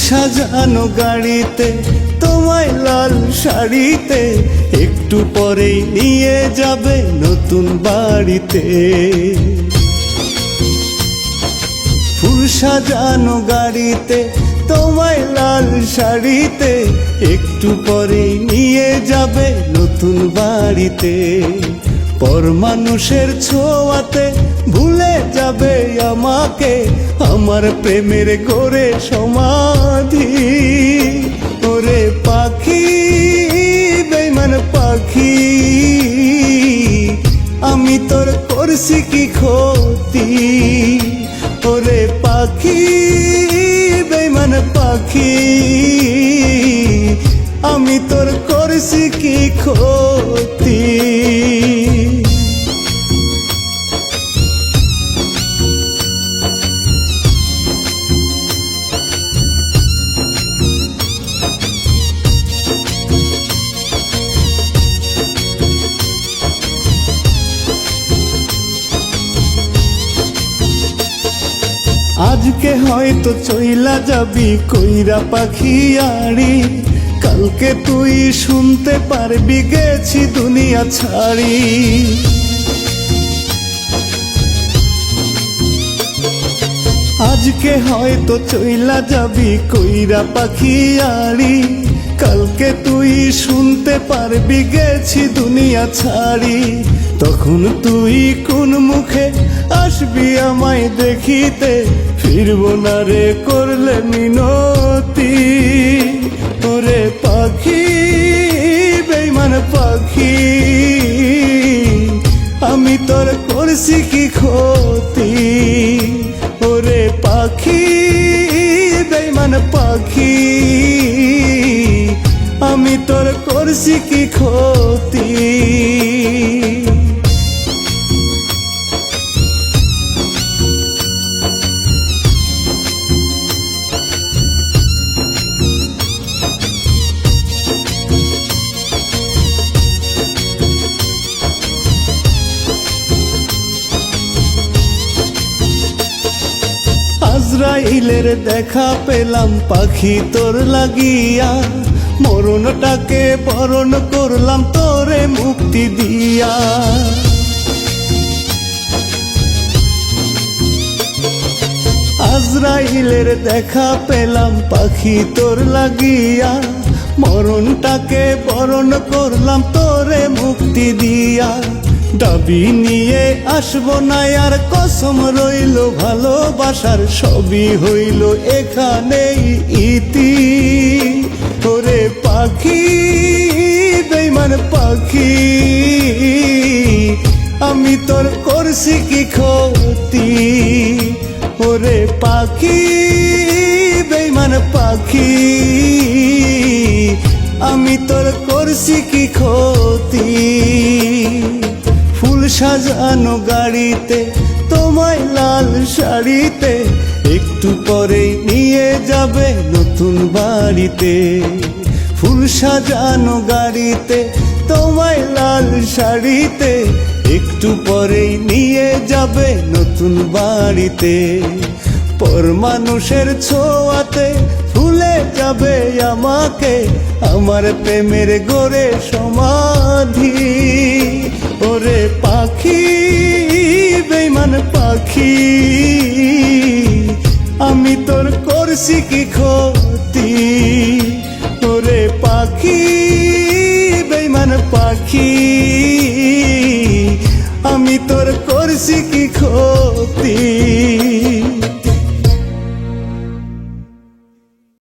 সাজানো গাড়িতে তোমায় লাল শাড়িতে একটু পরেই নিয়ে যাবে নতুন বাড়িতে। ফুল সাজানো গাড়িতে তোমায় লাল শাড়িতে একটু পরেই নিয়ে যাবে নতুন বাড়িতে। পর মানুষের ছোঁয়াতে ভুলে যাবে আমাকে, আমার প্রেমের গড়ে সমাধি। ওরে পাখি বেঈমান পাখি, আমি তোর করছি কি ক্ষতি? ওরে পাখি বেঈমান পাখি, আমি তোর করছি কি ক্ষতি? আজকে হয়তো চইলা যাবি কইরা পাখি আড়ি, কালকে তুই শুনতে পারবি গেছি দুনিয়া ছাড়ি। আজকে হয়তো চইলা যাবি কইরা পাখি আড়ি, কালকে তুই শুনতে পারবি গেছি দুনিয়া ছাড়ি। তখন তুই কোন মুখে আসবি আমায় দেখিতে, ফিরবো না রে করলে মিনতি। ওরে পাখি বেঈমান পাখি, আমি তোর করছি কি ক্ষতি? ওরে পাখি বেঈমান পাখি, আমি তোর করছি কি ক্ষতি? আজরাইলের দেখা পেলাম পাখি তোর লাগিয়া, মরণটাকে বরণ করলাম তোরে মুক্তি দিয়া। আজরাইলের দেখা পেলাম পাখি তোর লাগিয়া, মরণটাকে বরণ করলাম তোরে মুক্তি দিয়া। দাবি নিয়ে আসবো না আর কসম রইল ভালোবাসার, সবই হইল এখানেই ইতি। ওরে পাখি বেঈমান পাখি, আমি তোর করছি কি ক্ষতি? ওরে পাখি বেঈমান পাখি, আমি তোর করছি কি ক্ষতি? ফুল সাজানো গাড়িতে তোমায় লাল শাড়িতে একটু পরেই নিয়ে যাবে নতুন বাড়িতে। ফুল সাজানো গাড়িতে তোমায় লাল শাড়িতে একটু পরেই নিয়ে যাবে নতুন বাড়িতে। পর মানুষের ছোঁয়াতে ভুলে যাবে আমাকে, আমার প্রেমের গড়ে সমাধি। ওরে পাখি বেঈমান পাখি, আমি তোর করছি কি ক্ষতি? ওরে পাখি বেঈমান পাখি,